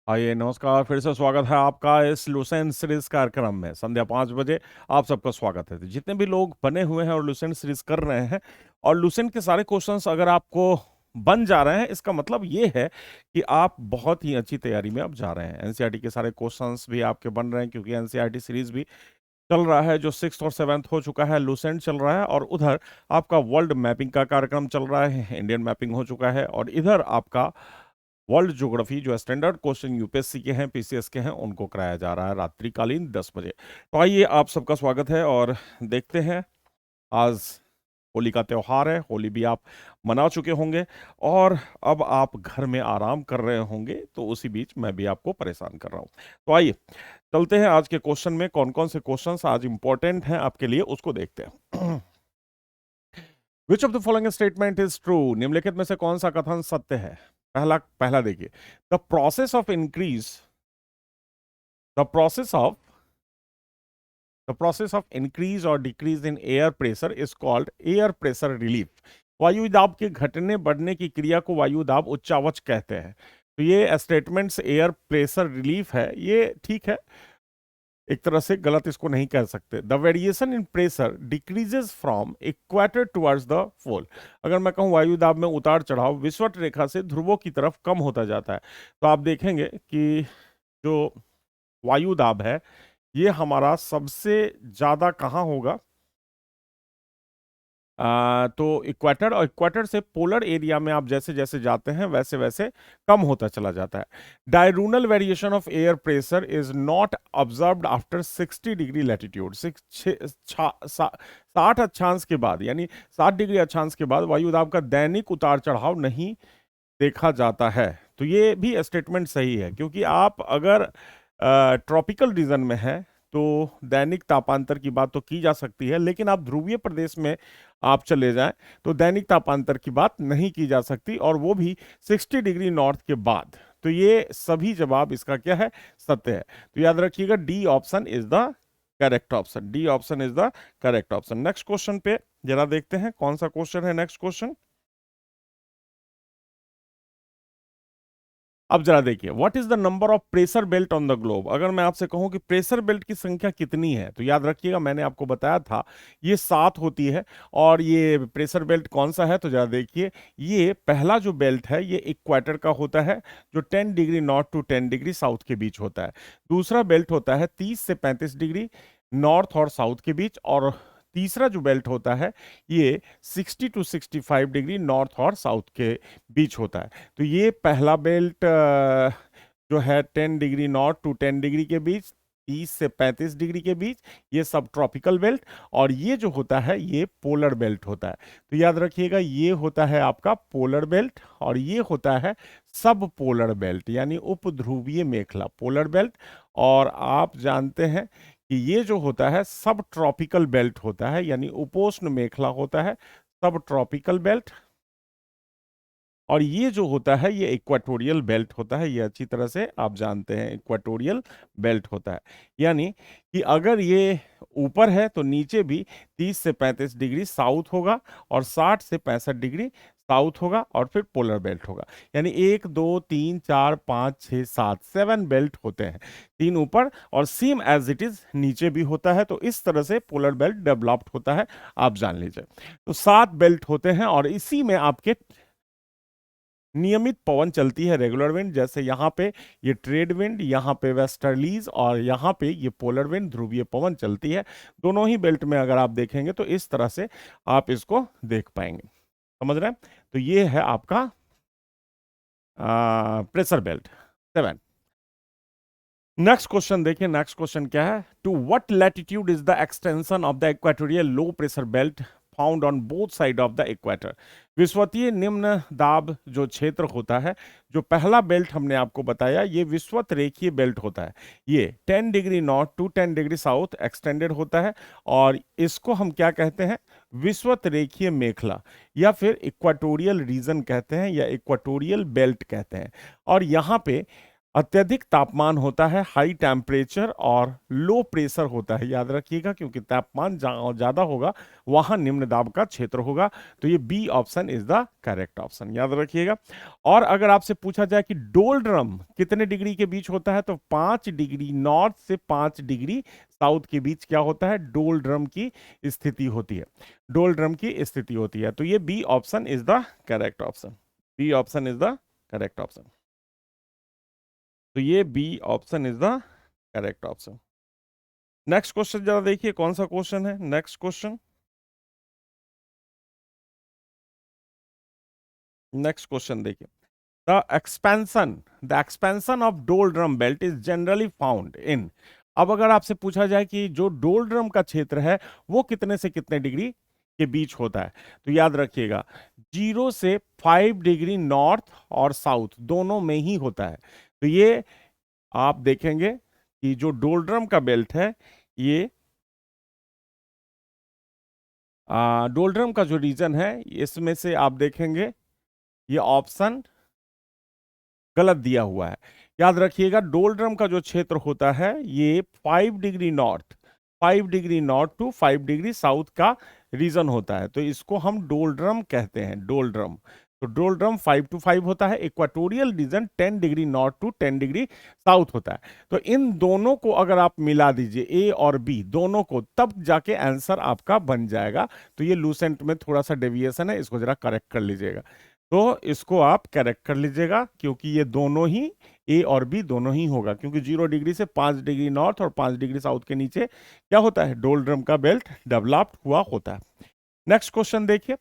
आइए नमस्कार, फिर से स्वागत है आपका इस लुसेंट सीरीज कार्यक्रम में। संध्या 5 बजे आप सबका स्वागत है। तो जितने भी लोग बने हुए हैं और लुसेंट सीरीज कर रहे हैं और लुसेंट के सारे क्वेश्चंस अगर आपको बन जा रहे हैं, इसका मतलब ये है कि आप बहुत ही अच्छी तैयारी में अब जा रहे हैं। एनसीईआरटी के सारे क्वेश्चंस भी आपके बन रहे हैं क्योंकि एनसीईआरटी सीरीज भी चल रहा है, जो 6th और 7th हो चुका है। लुसेंट चल रहा है और उधर आपका वर्ल्ड मैपिंग का कार्यक्रम चल रहा है, इंडियन मैपिंग हो चुका है और इधर आपका वर्ल्ड ज्योग्राफी जो स्टैंडर्ड क्वेश्चन यूपीएससी के हैं, पीसीएस के हैं, उनको कराया जा रहा है रात्रिकालीन 10 बजे। तो आइए, आप सबका स्वागत है और देखते हैं। आज होली का त्योहार है, होली भी आप मना चुके होंगे और अब आप घर में आराम कर रहे होंगे, तो उसी बीच मैं भी आपको परेशान कर रहा हूं। तो आइए चलते हैं आज के क्वेश्चन में। कौन कौन से क्वेश्चंस आज इंपॉर्टेंट हैं आपके लिए, उसको देखते हैं। Which of the following statement is true? निम्नलिखित में से कौन सा कथन सत्य है? पहला पहला देखिए, the process of increase the process of the process of increase और decrease in air pressure is called air pressure relief. वायु दाब के घटने बढ़ने की क्रिया को वायु दाब उच्चावच कहते हैं। तो ये स्टेटमेंट्स एयर प्रेशर रिलीफ है, ये ठीक है, एक तरह से गलत इसको नहीं कह सकते। The variation in pressure decreases from equator towards the pole. अगर मैं कहूं वायु दाब में उतार चढ़ाव विषुवत रेखा से ध्रुवों की तरफ कम होता जाता है, तो आप देखेंगे कि जो वायु दाब है ये हमारा सबसे ज्यादा कहाँ होगा? तो इक्वेटर, और इक्वेटर से पोलर एरिया में आप जैसे जैसे जाते हैं वैसे वैसे कम होता चला जाता है। Diurnal variation of air pressure is not observed after 60 degree latitude. 60 अक्षांश के बाद, यानी 60 डिग्री अक्षांश के बाद वायु दाब का दैनिक उतार चढ़ाव नहीं देखा जाता है। तो ये भी स्टेटमेंट सही है, क्योंकि आप अगर ट्रॉपिकल रीजन में है तो दैनिक तापांतर की बात तो की जा सकती है, लेकिन आप ध्रुवीय प्रदेश में आप चले जाएं तो दैनिक तापांतर की बात नहीं की जा सकती, और वो भी 60 डिग्री नॉर्थ के बाद। तो ये सभी जवाब इसका क्या है? सत्य है। तो याद रखिएगा, D option is the correct option. D option is the correct option. Next question पे जरा देखते हैं कौन सा क्वेश्चन है। नेक्स्ट क्वेश्चन, अब जरा देखिए, what is the number of pressure belt on the globe. अगर मैं आपसे कहूं कि प्रेशर बेल्ट की संख्या कितनी है, तो याद रखिएगा मैंने आपको बताया था ये 7 होती है। और ये प्रेशर बेल्ट कौन सा है, तो जरा देखिए, ये पहला जो बेल्ट है ये इक्वेटर का होता है, जो 10 degree north to 10 degree south के बीच होता है। दूसरा बेल्ट होता है 30 से 35 डिग्री नॉर्थ और साउथ के बीच, और तीसरा जो बेल्ट होता है ये 60 टू 65 डिग्री नॉर्थ और साउथ के बीच होता है। तो ये पहला बेल्ट जो है 10 डिग्री नॉर्थ टू 10 डिग्री के बीच, 30 से 35 डिग्री के बीच, ये सब ट्रॉपिकल बेल्ट। और ये जो होता है ये पोलर बेल्ट होता है। तो याद रखिएगा, ये होता है आपका पोलर बेल्ट और ये होता है सब पोलर बेल्ट, यानी उपध्रुवीय मेखला, पोलर बेल्ट। और आप जानते हैं कि ये जो होता है सब ट्रॉपिकल बेल्ट होता है, यानी उपोष्ण मेखला होता है, सब ट्रॉपिकल बेल्ट। और ये जो होता है ये इक्वाटोरियल बेल्ट होता है, ये अच्छी तरह से आप जानते हैं, इक्वाटोरियल बेल्ट होता है। यानी कि अगर ये ऊपर है तो नीचे भी 30 से 35 डिग्री साउथ होगा और 60 से 65 डिग्री साउथ होगा, और फिर पोलर बेल्ट होगा। यानी 1 2 3 4 5 6 7 7 बेल्ट होते हैं, 3 ऊपर और सेम एज इट इज नीचे भी होता है। तो इस तरह से पोलर बेल्ट डेवलप्ड होता है, आप जान लीजिए। तो 7 बेल्ट होते हैं और इसी में आपके नियमित पवन चलती है, रेगुलर विंड। जैसे यहाँ पे ये ट्रेड विंड, यहाँ पे वेस्टर्लीज, और यहाँ पे ये पोलर विंड, ध्रुवीय पवन चलती है। दोनों ही बेल्ट में अगर आप देखेंगे तो इस तरह से आप इसको देख पाएंगे। समझ रहे हैं? तो ये है आपका प्रेशर बेल्ट 7। नेक्स्ट क्वेश्चन देखिए, नेक्स्ट क्वेश्चन क्या है? To what latitude is the extension of the equatorial low pressure belt found on both side of the equator. विषुवतीय निम्न दाब जो क्षेत्र होता है, जो पहला बेल्ट हमने आपको बताया, ये विषुवत रेखीय बेल्ट होता है। ये 10 degree north to 10 degree south extended होता है, और इसको हम क्या कहते हैं? विषुवत रेखीय मेखला, या फिर इक्वाटोरियल रीजन कहते हैं, या इक्वाटोरियल बेल्ट कहते हैं। और यहाँ पे अत्यधिक तापमान होता है, हाई टेम्परेचर, और लो प्रेशर होता है, याद रखिएगा, क्योंकि तापमान जहां ज्यादा होगा वहां निम्न दाब का क्षेत्र होगा। तो ये B option is the correct option, याद रखिएगा। और अगर आपसे पूछा जाए कि डोलड्रम कितने डिग्री के बीच होता है, तो 5 डिग्री नॉर्थ से 5 डिग्री साउथ के बीच क्या होता है, डोलड्रम की स्थिति होती है, डोलड्रम की स्थिति होती है। तो ये B option is the correct option, B option is the correct option. तो ये B option is the correct option. Next question जरा देखिए कौन सा क्वेश्चन है, नेक्स्ट क्वेश्चन, नेक्स्ट क्वेश्चन देखिए। The expansion of doldrum belt is generally found in. अब अगर आपसे पूछा जाए कि जो डोलड्रम का क्षेत्र है वो कितने से कितने डिग्री के बीच होता है, तो याद रखिएगा 0 से 5 डिग्री नॉर्थ और साउथ दोनों में ही होता है। तो ये आप देखेंगे कि जो डोलड्रम का बेल्ट है, ये डोलड्रम का जो रीजन है, इसमें से आप देखेंगे ये ऑप्शन गलत दिया हुआ है। याद रखिएगा डोलड्रम का जो क्षेत्र होता है ये 5 degree north, 5 degree north to 5 degree south का रीजन होता है, तो इसको हम डोलड्रम कहते हैं, डोलड्रम। तो डोलड्रम 5 to 5 होता है, equatorial region 10 degree north to 10 degree south होता है। तो इन दोनों को अगर आप मिला दीजिए, ए और बी दोनों को, तब जाके आंसर आपका बन जाएगा। तो ये लूसेंट में थोड़ा सा डेविएशन है, इसको जरा करेक्ट कर लीजिएगा। तो इसको आप करेक्ट कर लीजिएगा, क्योंकि ये दोनों ही, ए और बी दोनों ही होगा, क्योंकि 0 डिग्री से 5 डिग्री नॉर्थ और 5 डिग्री साउथ के नीचे क्या होता है, डोलड्रम का बेल्ट डेवलप्ड हुआ होता है। नेक्स्ट क्वेश्चन देखिए।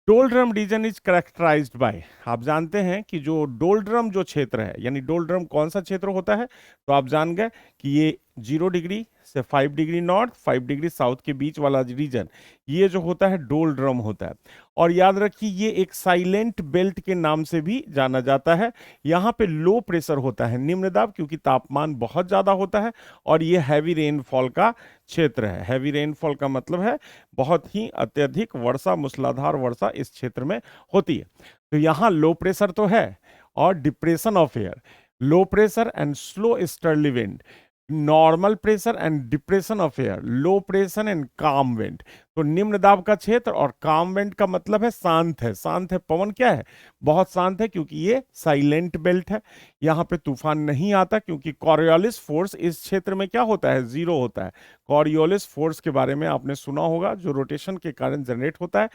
Doldrum region is characterised by. आप जानते हैं कि जो डोलड्रम जो क्षेत्र है, यानी डोलड्रम कौन सा क्षेत्र होता है, तो आप जान गए कि ये 0 डिग्री से 5 डिग्री नॉर्थ 5 डिग्री साउथ के बीच वाला रीजन, ये जो होता है डोलड्रम होता है। और याद रखिए ये एक साइलेंट बेल्ट के नाम से भी जाना जाता है। यहाँ पे लो प्रेशर होता है, निम्न दाब, क्योंकि तापमान बहुत ज्यादा होता है। और ये हैवी रेनफॉल का क्षेत्र है। हैवी रेनफॉल का मतलब है बहुत ही अत्यधिक वर्षा, मूसलाधार वर्षा इस क्षेत्र में होती है। तो यहाँ लो प्रेशर तो है, और depression of air, low pressure and slow easterly wind, normal pressure and depression of air, low pressure and काम विंड। तो निम्न दाब का क्षेत्र और काम विंड का मतलब है शांत है, शांत है, पवन क्या है, बहुत शांत है, क्योंकि ये साइलेंट बेल्ट है। यहाँ पे तूफान नहीं आता, क्योंकि कॉरियोलिस फोर्स इस क्षेत्र में क्या होता है, जीरो होता है। कॉरियोलिस फोर्स के बारे में आपने सुना होगा, जो रोटेशन के कारण जनरेट होता है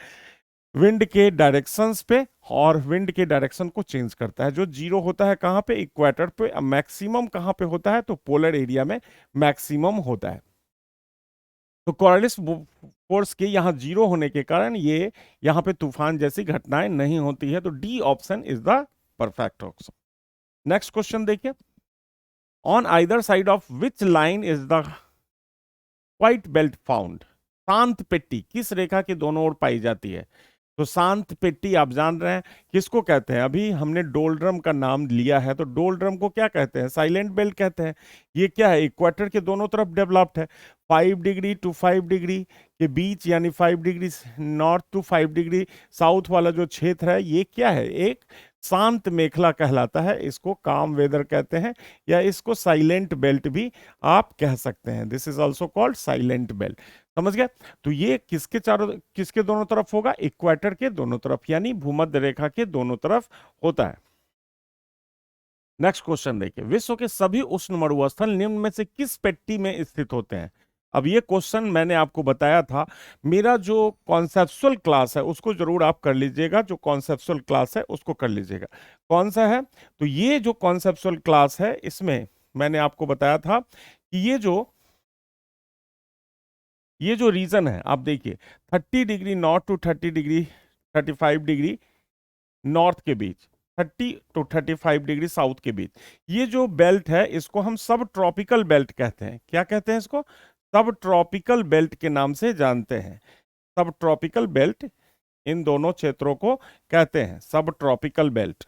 विंड के डायरेक्शंस पे, और विंड के डायरेक्शन को चेंज करता है। जो जीरो होता है कहाँ पे, इक्वेटर पे। मैक्सिमम कहाँ पे होता है, तो पोलर एरिया में मैक्सिमम होता है। तो कॉरियोलिस फोर्स के यहाँ जीरो होने के कारण ये यहाँ पे तूफान जैसी घटनाएं नहीं होती है। तो D option is the perfect option. Next question देखिए। On either side of which line is the white belt found. शांत पेट्टी किस रेखा के दोनों ओर पाई जाती है। तो शांत पेट्टी आप जान रहे हैं किसको कहते हैं, अभी हमने डोलड्रम का नाम लिया है, तो डोलड्रम को क्या कहते हैं, साइलेंट बेल्ट कहते हैं। ये क्या है, इक्वेटर के दोनों तरफ डेवलप्ड है। 5 डिग्री to 5 डिग्री के बीच, यानी 5 degree north to 5 degree south वाला जो क्षेत्र है, ये क्या है, एक शांत मेखला कहलाता है। इसको काम वेदर कहते हैं, या इसको साइलेंट बेल्ट भी आप कह सकते हैं। This is also called silent belt. समझ गए। तो ये किसके चारों, किसके दोनों तरफ होगा, इक्वेटर के दोनों तरफ, यानी भूमध्य रेखा के दोनों तरफ होता है। नेक्स्ट क्वेश्चन देखिए। विश्व के सभी उष्ण मरुस्थल निम्न में से किस पेट्टी में स्थित होते हैं। अब ये क्वेश्चन मैंने आपको बताया था, मेरा जो कॉन्सेप्चुअल क्लास है उसको जरूर आप कर लीजिएगा, जो कॉन्सेप्चुअल क्लास है उसको कर लीजिएगा। कौन सा है, तो ये जो कॉन्सेप्चुअल क्लास है इसमें मैंने आपको बताया था कि ये जो रीजन है, आप देखिए 30 degree north to 30 degree 35 degree north के बीच, 30 to 35 डिग्री साउथ के बीच, ये जो बेल्ट है इसको हम सब ट्रॉपिकल बेल्ट कहते हैं। क्या कहते हैं इसको, सब ट्रॉपिकल बेल्ट के नाम से जानते हैं। सब ट्रॉपिकल बेल्ट, इन दोनों क्षेत्रों को कहते हैं सब ट्रॉपिकल बेल्ट।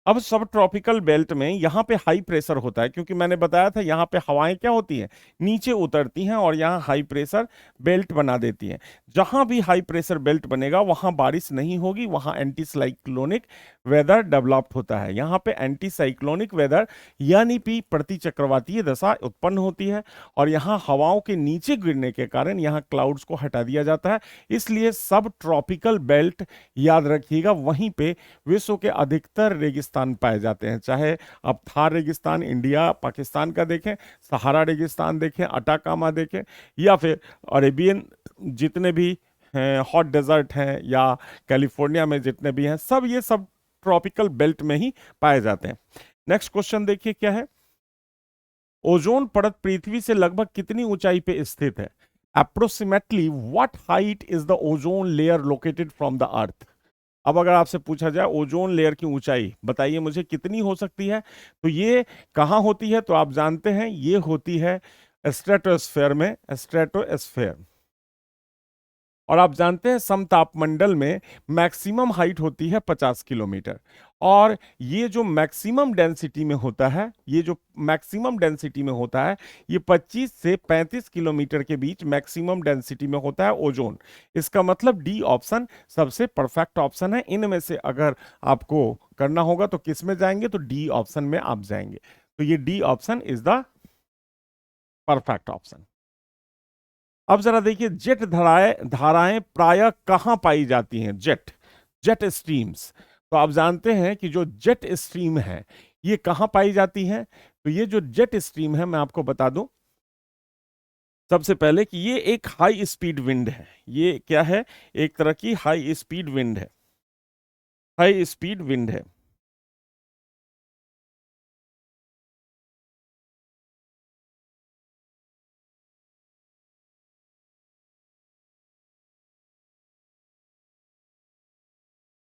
अब सब ट्रॉपिकल बेल्ट में यहाँ पे हाई प्रेशर होता है, क्योंकि मैंने बताया था यहाँ पे हवाएं क्या होती हैं, नीचे उतरती हैं और यहाँ हाई प्रेशर बेल्ट बना देती हैं। जहां भी हाई प्रेशर बेल्ट बनेगा वहां बारिश नहीं होगी, वहां एंटी साइक्लोनिक वेदर डेवलप्ड होता है। यहाँ पे एंटी साइक्लोनिक वेदर यानी कि प्रति चक्रवातीय दशा उत्पन्न होती है, और यहाँ हवाओं के नीचे गिरने के कारण यहाँ क्लाउड्स को हटा दिया जाता है। इसलिए सब ट्रॉपिकल बेल्ट, याद रखिएगा, वहीं पे विश्व के अधिकतर रेगिस्तान पाए जाते हैं। चाहे आप थार रेगिस्तान इंडिया पाकिस्तान का देखें, सहारा रेगिस्तान देखें, अटाकामा देखें, या फिर अरेबियन जितने भी हॉट डेजर्ट हैं, या कैलिफोर्निया में जितने भी हैं, सब ये सब ट्रॉपिकल बेल्ट में ही पाए जाते हैं। नेक्स्ट क्वेश्चन देखिए क्या है। ओजोन परत पृथ्वी से लगभग कितनी ऊंचाई पे स्थित है? Approximately what height is the ozone layer located from the earth? अब अगर आपसे पूछा जाए ओजोन लेयर की ऊंचाई बताइए मुझे कितनी हो सकती है, तो ये कहाँ होती है? तो आप जानते हैं ये होती है स्ट्रेटोस्फेयर में, स्ट्रेटोस्फेयर। और आप जानते हैं समतापमंडल में मैक्सिमम हाइट होती है 50 किलोमीटर, और ये जो मैक्सिमम डेंसिटी में होता है, ये जो मैक्सिमम डेंसिटी में होता है, ये 25 से 35 किलोमीटर के बीच मैक्सिमम डेंसिटी में होता है ओजोन। इसका मतलब डी ऑप्शन सबसे परफेक्ट ऑप्शन है। इनमें से अगर आपको करना होगा तो किस में जाएंगे? तो डी ऑप्शन में आप जाएंगे। तो ये D option is the perfect option. अब जरा देखिए, जेट धाराएं धाराएं प्रायः कहां पाई जाती हैं? Jet jet streams. तो आप जानते हैं कि जो जेट स्ट्रीम है ये कहां पाई जाती है? तो ये जो जेट स्ट्रीम है मैं आपको बता दूं सबसे पहले कि ये एक हाई स्पीड विंड है। ये क्या है? एक तरह की हाई स्पीड विंड है, हाई स्पीड विंड है।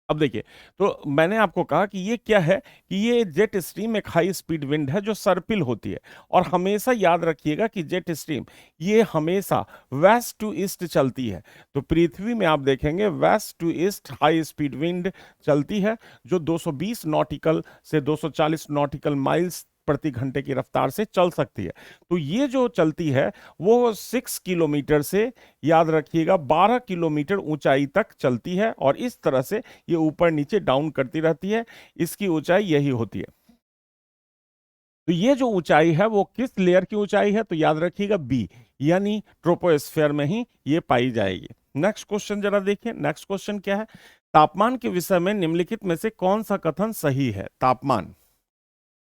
अब देखिए, तो मैंने आपको कहा कि ये क्या है, कि ये जेट स्ट्रीम एक हाई स्पीड विंड है जो सर्पिल होती है। और हमेशा याद रखिएगा कि जेट स्ट्रीम ये हमेशा वेस्ट टू ईस्ट चलती है। तो पृथ्वी में आप देखेंगे west to east high speed wind चलती है, जो 220 नॉटिकल से 240 नॉटिकल माइल्स प्रति घंटे की रफ्तार से चल सकती है। तो ये जो चलती है वो 6 किलोमीटर से, याद रखिएगा, 12 किलोमीटर ऊंचाई तक चलती है, और इस तरह से ये ऊपर नीचे डाउन करती रहती है। इसकी ऊंचाई यही होती है। तो ये जो ऊंचाई है वो किस लेयर की ऊंचाई है? तो याद रखिएगा बी, यानी ट्रोपोस्फेयर में ही ये पाई जाएगी। नेक्स्ट क्वेश्चन जरा देखिए। नेक्स्ट क्वेश्चन क्या है? तापमान के विषय में निम्नलिखित में से कौन सा कथन सही है? तापमान।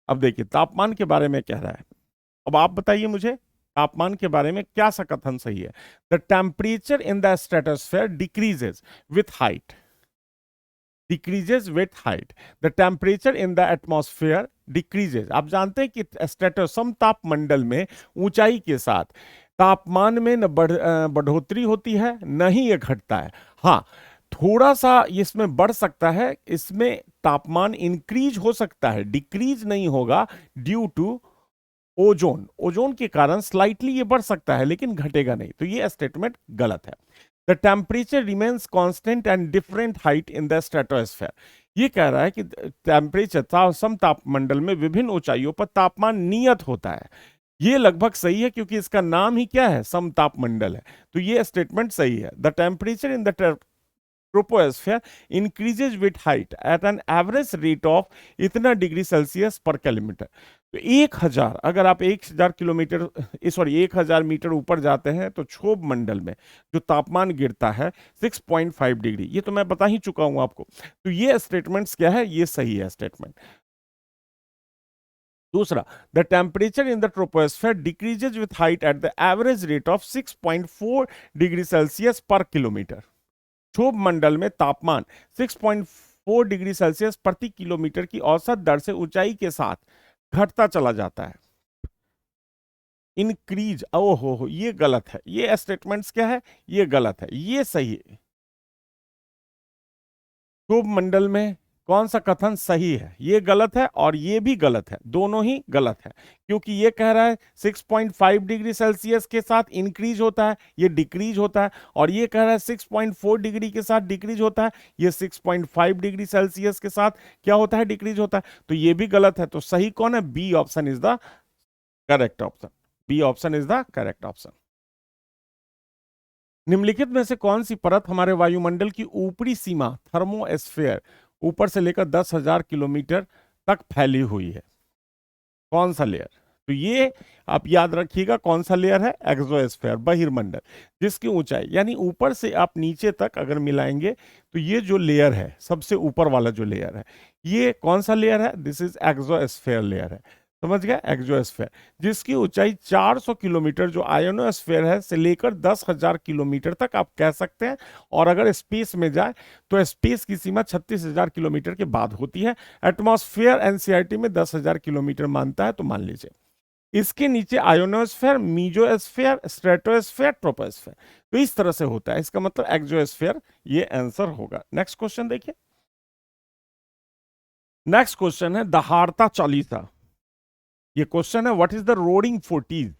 अब देखिए तापमान के बारे में कह रहा है, अब आप बताइए मुझे तापमान के बारे में क्या सा कथन सही है? The temperature in the stratosphere decreases with height, decreases with height. The temperature in the atmosphere decreases. आप जानते हैं कि स्ट्रेटो समताप मंडल में ऊंचाई के साथ तापमान में न बढ़ोतरी होती है, न ही ये घटता है। हाँ, थोड़ा सा इसमें बढ़ सकता है, इसमें तापमान इंक्रीज हो सकता है, डिक्रीज नहीं होगा, ड्यू टू ओजोन। ओजोन के कारण स्लाइटली ये बढ़ सकता है लेकिन घटेगा नहीं। तो ये स्टेटमेंट गलत है। The temperature remains constant and different height in the stratosphere. ये कह रहा है कि टेम्परेचर समतापमंडल में विभिन्न ऊंचाइयों पर तापमान नियत होता है। ये लगभग सही है क्योंकि इसका नाम ही क्या है? समतापमंडल है। तो ये स्टेटमेंट सही है। The temperature in the troposphere increases with height at an average rate of इतना डिग्री सेल्सियस पर किलोमीटर। तो 1000, अगर आप 1000 किलोमीटर, सॉरी 1000 मीटर ऊपर जाते हैं तो क्षोभ मंडल में जो तापमान गिरता है 6.5 डिग्री। ये तो मैं बता ही चुका हूं आपको। तो ये स्टेटमेंट्स क्या है? ये सही है स्टेटमेंट। दूसरा, the temperature in the troposphere decreases with height at the average rate of 6.4 degree Celsius per kilometre. क्षोभ मंडल में तापमान 6.4 डिग्री सेल्सियस प्रति किलोमीटर की औसत दर से ऊंचाई के साथ घटता चला जाता है। इंक्रीज, ओहो हो, ये गलत है। ये स्टेटमेंट्स क्या है? ये गलत है, ये सही है। क्षोभ मंडल में कौन सा कथन सही है? ये गलत है और ये भी गलत है, दोनों ही गलत है। क्योंकि ये कह रहा है 6.5 डिग्री सेल्सियस के साथ इंक्रीज होता है, ये डिक्रीज होता है। और ये कह रहा है 6.4 डिग्री के साथ डिक्रीज होता है, ये 6.5 डिग्री सेल्सियस के साथ क्या होता है? डिक्रीज होता है। तो ये भी गलत है। तो सही कौन है? B option is the correct option. B option is the correct option. निम्नलिखित में से कौन सी परत हमारे वायुमंडल की ऊपरी सीमा थर्मोस्फेयर ऊपर से लेकर 10,000 किलोमीटर तक फैली हुई है? कौन सा लेयर? तो ये आप याद रखिएगा, कौन सा लेयर है? एक्सोस्फेयर, बहिर्मंडल, जिसकी ऊंचाई यानी ऊपर से आप नीचे तक अगर मिलाएंगे तो ये जो लेयर है, सबसे ऊपर वाला जो लेयर है, ये कौन सा लेयर है? दिस इज एक्सोस्फेयर लेयर है। समझ गया? एक्सोस्फेयर, जिसकी ऊंचाई 400 किलोमीटर जो आयोनोस्फेयर है से लेकर 10,000 किलोमीटर तक आप कह सकते हैं। और अगर स्पेस में जाए तो स्पेस की सीमा 36,000 किलोमीटर के बाद होती है। एटमॉस्फेयर एनसीईआरटी में 10,000 किलोमीटर मानता है, तो मान लीजिए। इसके नीचे आयोनोस्फेयर, मीजोस्फेयर, स्ट्रेटोस्फेयर, ट्रोपोस्फेयर। तो इस तरह से होता है, इसका मतलब एक्सोस्फेयर ये आंसर होगा। नेक्स्ट क्वेश्चन देखिए। नेक्स्ट क्वेश्चन है दहाड़ता चालीसा। ये क्वेश्चन है what is the roading forties?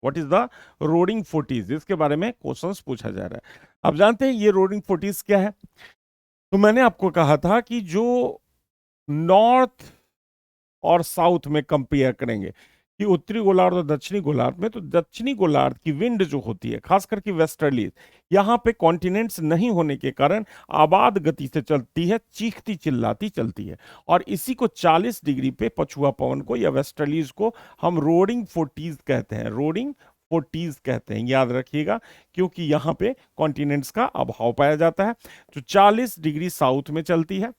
What is the roading forties? इसके बारे में क्वेश्चंस पूछा जा रहा है। आप जानते हैं ये रोडिंग फोर्टीज क्या है? तो मैंने आपको कहा था कि जो नॉर्थ और साउथ में कंपेयर करेंगे कि उत्तरी गोलार्ध और दक्षिणी गोलार्ध में, तो दक्षिणी गोलार्ध की विंड जो होती है, खास करके वेस्टर्लीज, यहाँ पे कॉन्टिनेंट्स नहीं होने के कारण आबाद गति से चलती है, चीखती चिल्लाती चलती है। और इसी को 40 डिग्री पे पछुआ पवन को या वेस्टर्लीज को हम रोडिंग फोर्टीज कहते हैं। रोडिंग फोर्टीज कहते हैं, याद रखिएगा, क्योंकि यहाँ पे कॉन्टिनेंट्स का अभाव पाया जाता है। तो 40 डिग्री साउथ में चलती है।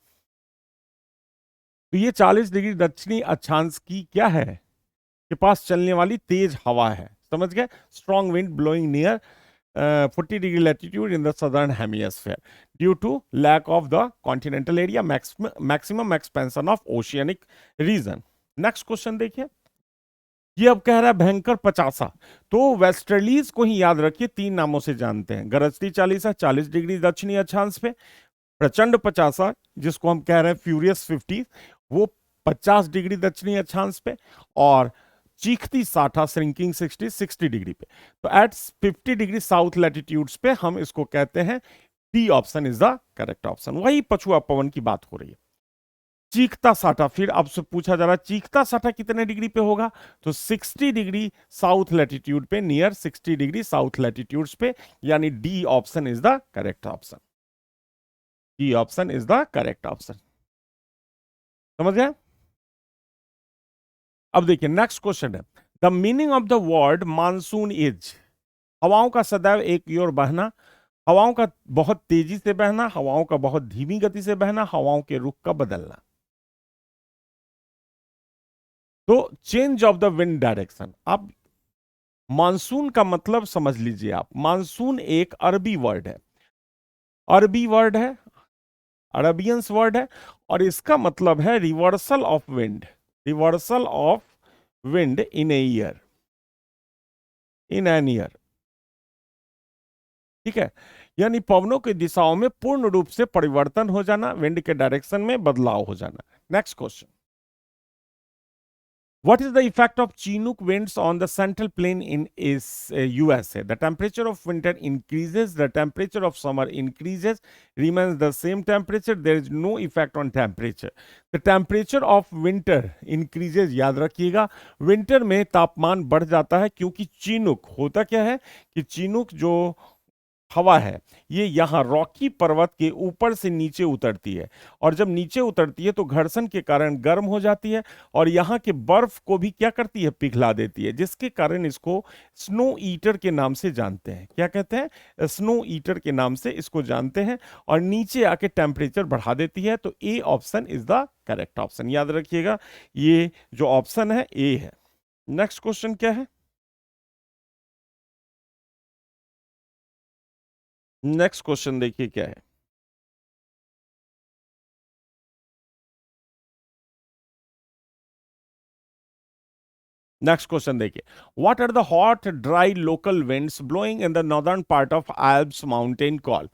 तो ये 40 डिग्री दक्षिणी अक्षांश की क्या है? के पास चलने वाली तेज हवा है। समझ गए? Strong wind blowing near 40 degree latitude in the southern hemisphere due to lack of the continental area, maximum expansion of oceanic region. Next question देखिए। ये अब कह रहा है भयंकर पचासा। तो वेस्टर्लीज को ही याद रखिए, तीन नामों से जानते हैं। गरजती चालीसा 40 डिग्री दक्षिणी अक्षांश पे, प्रचंड पचासा जिसको हम कह रहे हैं फ्यूरियस 50, वो 50 डिग्री दक्षिणी अक्षांश पे, और चीखती 60 श्रिंकिंग 60 डिग्री पे। तो एट 50 डिग्री साउथ लैटिट्यूड्स पे हम इसको कहते हैं। D option is the correct option. वही पछुआ पवन की बात हो रही है। चीखता साठा, फिर आपसे पूछा जा रहा है चीखता साठा कितने डिग्री पे होगा? तो 60 डिग्री साउथ लैटिट्यूड पे, नियर 60 डिग्री साउथ लैटिट्यूड्स पे, यानी D option is the correct option. D option is the correct option. समझ गए? अब देखिए नेक्स्ट क्वेश्चन है the meaning of the word monsoon is. हवाओं का सदैव एक की ओर बहना, हवाओं का बहुत तेजी से बहना, हवाओं का बहुत धीमी गति से बहना, हवाओं के रुख का बदलना। तो change of the wind direction. अब मानसून का मतलब समझ लीजिए आप, मानसून एक अरबी वर्ड है, अरबी वर्ड है, अरबियंस वर्ड है, और इसका मतलब है reversal of wind, reversal of wind in a year, in an year. ठीक है? यानी पवनों की दिशाओं में पूर्ण रूप से परिवर्तन हो जाना, विंड के डायरेक्शन में बदलाव हो जाना। Next question. What is the effect of Chinook winds on the central plain in USA? The temperature of winter increases, the temperature of summer increases, remains the same temperature, there is no effect on temperature. The temperature of winter increases, याद रखिएगा, winter में तापमान बढ़ जाता है क्योंकि Chinook, होता क्या है कि चीनुक जो हवा है ये यहाँ रॉकी पर्वत के ऊपर से नीचे उतरती है, और जब नीचे उतरती है तो घर्षण के कारण गर्म हो जाती है, और यहाँ के बर्फ को भी क्या करती है? पिघला देती है, जिसके कारण इसको स्नो ईटर के नाम से जानते हैं। क्या कहते हैं? स्नो ईटर के नाम से इसको जानते हैं, और नीचे आके टेम्परेचर बढ़ा देती है। तो A option is the correct option. याद रखिएगा, ये जो ऑप्शन है ए है। नेक्स्ट क्वेश्चन क्या है? नेक्स्ट क्वेश्चन देखिए क्या है। नेक्स्ट क्वेश्चन देखिए। What are the hot dry local winds blowing in the northern part of Alps mountain called?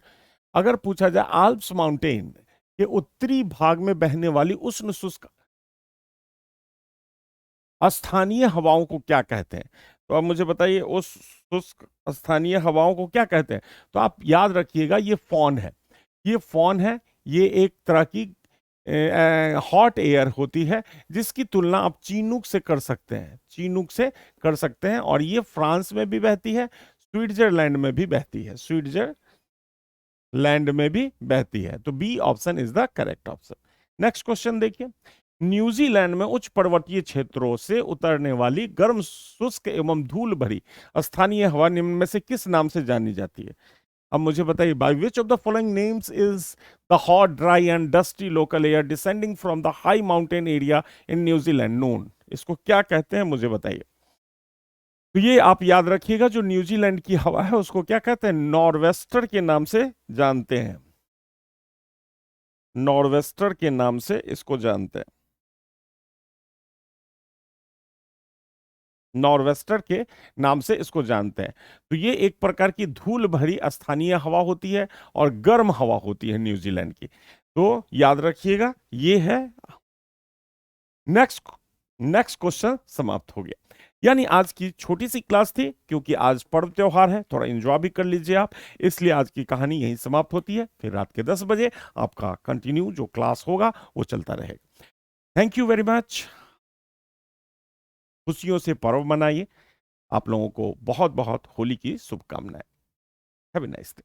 अगर पूछा जाए आल्प्स माउंटेन के उत्तरी भाग में बहने वाली उष्ण शुष्क स्थानीय हवाओं को क्या कहते हैं? तो अब मुझे बताइए उस शुष्क स्थानीय हवाओं को क्या कहते हैं? तो आप याद रखिएगा ये फॉन है, ये फॉन है। ये एक तरह की हॉट एयर होती है जिसकी तुलना आप चीनूक से कर सकते हैं, चीनूक से कर सकते हैं। और ये फ्रांस में भी बहती है, स्विट्जरलैंड में भी बहती है, स्विट्जरलैंड में भी बहती है। तो B option is the correct option. Next question देखिए, न्यूजीलैंड में उच्च पर्वतीय क्षेत्रों से उतरने वाली गर्म शुष्क एवं धूल भरी स्थानीय हवा निम्न में से किस नाम से जानी जाती है? अब मुझे बताइए, by which of the following names is the hot dry and dusty local air descending from the high mountain area in New Zealand known? इसको क्या कहते हैं मुझे बताइए। तो ये आप याद रखिएगा, जो न्यूजीलैंड की हवा है उसको क्या कहते हैं? नॉर्वेस्टर के नाम से जानते हैं, नॉर्वेस्टर के नाम से इसको जानते हैं, नॉर्वेस्टर के नाम से इसको जानते हैं। तो ये एक प्रकार की धूल भरी स्थानीय हवा होती है और गर्म हवा होती है न्यूजीलैंड की। तो याद रखिएगा ये है। नेक्स्ट नेक्स्ट क्वेश्चन समाप्त हो गया। यानी आज की छोटी सी क्लास थी, क्योंकि आज पर्व त्योहार है, थोड़ा एंजॉय भी कर लीजिए आप, इसलिए आज की कहानी यहीं समाप्त होती है। फिर रात के 10 बजे आपका कंटिन्यू जो क्लास होगा वो चलता रहेगा। Thank you very much. खुशियों से पर्व मनाइए। आप लोगों को बहुत बहुत होली की शुभकामनाएं। Have a nice day.